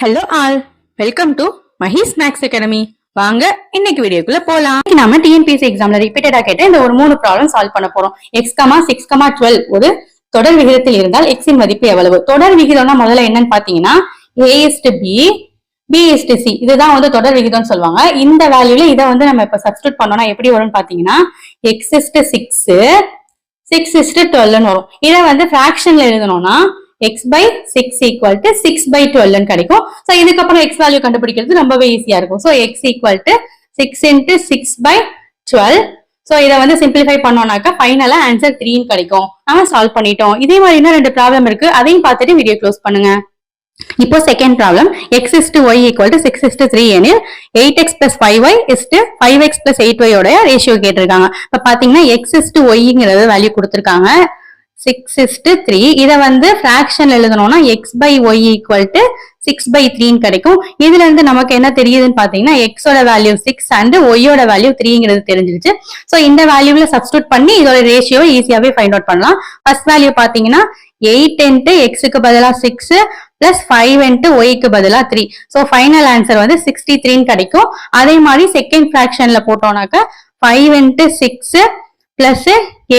Hello all, welcome to Mahi's maths academy. வாங்க இன்னைக்கு வீடியோக்குள்ள போலாம். நாம டிஎன்பிஎஸ்சி எக்ஸாம்ல ரிப்பீட்டடா கேட்ட இந்த ஒரு 3 ப்ராப்ளம் சால்வ் பண்ண போறோம். x,6,12 ஒரு தொடர் விகிதத்தில் இருந்தால் x இன் மதிப்பு எவ்வளவு? தொடர் விகிதம்னா முதல்ல என்னன்னு பாத்தீங்கன்னா a:b, b:c இதுதான் தொடர் விகிதம்னு சொல்லுவாங்க. இந்த வேல்யூல இதை நம்ம இப்ப சப்ஸ்டிட்யூட் பண்ணோம்னா எப்படி வரும்னு பாத்தீங்கன்னா x:6 6:12 வரும். இதை ஃபிராக்ஷன்ல எழுதணும்னா x/6 = 6/12 கிடைக்கும். சோ இதுக்கப்புறம் x வேல்யூ கண்டுபிடிக்கிறது ரொம்பவே ஈஸியா இருக்கும். So x = 6 × 6/12. சோ இதை சிம்பிளிஃபை பண்ணோம்னாக்க ஃபைனலா ஆன்சர் 3 கிடைக்கும். நாம சால்வ் பண்ணிட்டோம். இதே மாதிரி இன்னும் 2 ப்ராப்ளம் இருக்கு, அதையும் பார்த்துட்டு வீடியோ க்ளோஸ் பண்ணுங்க. இப்போ செகண்ட் ப்ராப்ளம் x/y = 6:3 எனில் 8x + 5y 5x + 8y ஓட ரேஷியோ கேட்டிருக்காங்க. இப்ப பாத்தீங்கன்னா x/y வேல்யூ கொடுத்திருக்காங்க 6:3. இதை ஃபிராக்ஷன் எழுதணும்னா x/y = 6/3 கிடைக்கும். இதுல இருந்து நமக்கு என்ன தெரியுதுன்னு பாத்தீங்கன்னா x ஓட வேல்யூ 6 அண்ட் y ஓட வேல்யூ 3ங்கிறது தெரிஞ்சிருச்சு. சோ இந்த வேல்யூல சப்ஸ்டிட்யூட் பண்ணி இதோட ரேஷியோ ஈஸியாவே ஃபைண்ட் அவுட் பண்ணலாம். ஃபர்ஸ்ட் வேல்யூ பாத்தீங்கன்னா 8 × x க்கு பதிலா 6 + 5 × y க்கு பதிலா 3. சோ ஃபைனல் ஆன்சர் 63 கிடைக்கும். அதே மாதிரி செகண்ட் ஃபிராக்ஷன்ல போட்டோம்னாக்க 5 × 6 +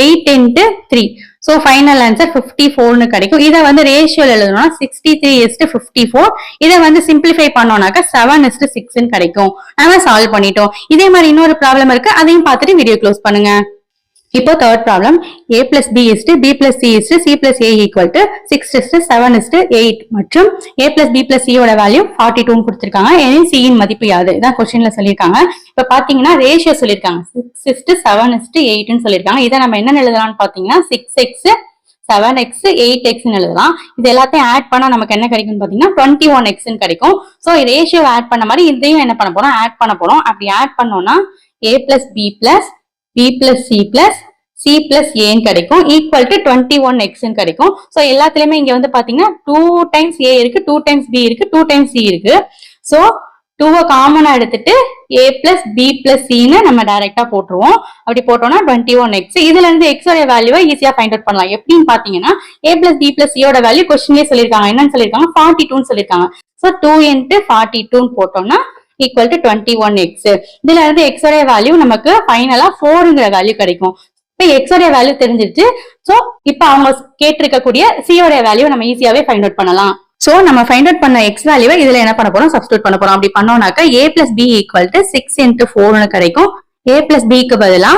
8 × 3. சோ ஃபைனல் ஆன்சர் 54 கிடைக்கும். இதை ரேஷியோல எழுதணும்னா 63:54. இதை சிம்பிளிஃபை பண்ணோம்னாக்க 7:6 கிடைக்கும். நாம சால்வ் பண்ணிட்டோம். இதே மாதிரி இன்னொரு ப்ராப்ளம் இருக்கு, அதையும் பார்த்துட்டு வீடியோ க்ளோஸ் பண்ணுங்க. இப்போ third problem a + b b + c c + a = 6:7:8 மற்றும் a + b + c ஓட வேல்யூ 42 கொடுத்திருக்காங்க. எனில் c இன் மதிப்பு யாது? இதான் क्वेश्चनல சொல்லிருக்காங்க. இப்ப பாத்தீங்கன்னா ரேஷியோ சொல்லிருக்காங்க 6:7:8 சொல்லிருக்காங்க. இதை நம்ம என்ன எழுதலாம்னு பாத்தீங்கன்னா 6x 7x 8x எழுதலாம். இது எல்லாத்தையும் ஆட் பண்ணா நமக்கு என்ன கிடைக்கும் பாத்தீங்கன்னா 21x கிடைக்கும். சோ ரேஷியோ ஆட் பண்ண மாதிரி இதையும் என்ன பண்ண போறோம், ஆட் பண்ண போறோம். அப்படி ஆட் பண்ணோம்னா a + b + b + c + c + a கிடைக்கும் ஈக்குவல் டு 21x கிடைக்கும். சோ எல்லாத்துலயுமே இங்க பாத்தீங்கன்னா 2 டைம்ஸ் a இருக்கு, 2 டைம்ஸ் b இருக்கு, 2 டைம்ஸ் c இருக்கு. சோ 2 காமனா எடுத்துட்டு a + b + c ன்னு நம்ம டைரக்டா போட்டுருவோம். அப்படி போட்டோம்னா 21x. இதுல இருந்து x ஓட வேல்யூவை ஈஸியா ஃபைண்ட் அவுட் பண்ணலாம். எப்படின்னு பாத்தீங்கன்னா a + b + c ஓட வேல்யூ क्वेश्चनலயே சொல்லிருக்காங்க. என்னன்னு சொல்லிருக்காங்க 42 சொல்லிருக்காங்க. சோ 2 × 42 போட்டோம்னா ஈக்குவல் டு 21x. இதுல இருந்து x ஓட வேல்யூ நமக்கு ஃபைனலா 4ங்கிற வேல்யூ கிடைக்கும். இப்ப x ஓட வேல்யூ தெரிஞ்சிருச்சு. சோ இப்ப அவங்க கேட்டிருக்கக்கூடிய c ஓட வேல்யூ நம்ம ஈஸியாவே ஃபைண்ட் அவுட் பண்ணலாம். சோ நம்ம ஃபைண்ட் அவுட் பண்ண x வேல்யூவை இதுல என்ன பண்ண போறோம், சப்ஸ்டிட்யூட் பண்ண போறோம். அப்படி பண்ணோம்னாக்க a + b = 6 × 4 கிடைக்கும். a + b க்கு பதிலா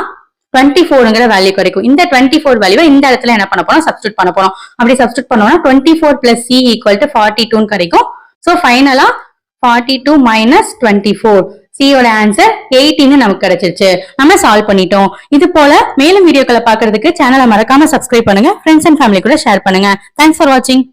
24ங்கிற வேல்யூ கிடைக்கும். இந்த 24 வேல்யூவை இந்த இடத்துல என்ன பண்ண போறோம், சப்ஸ்டிட்யூட் பண்ண போறோம். அப்படி சப்ஸ்டிட்யூட் பண்ணோம்னா 24 + c = 42 கிடைக்கும். சோ ஃபைனலா 42 - 24 c ஓட ஆன்சர் 18 நமக்கு கிடைச்சிருச்சு. நம்ம சால்வ் பண்ணிட்டோம். இது போல மேலும் வீடியோக்களை பார்க்கிறதுக்கு சேனலை மறக்காம சப்ஸ்கிரைப் பண்ணுங்க. ஃப்ரெண்ட்ஸ் அண்ட் ஃபேமிலி கூட ஷேர் பண்ணுங்க. தேங்க்ஸ் ஃபார் வாட்சிங்.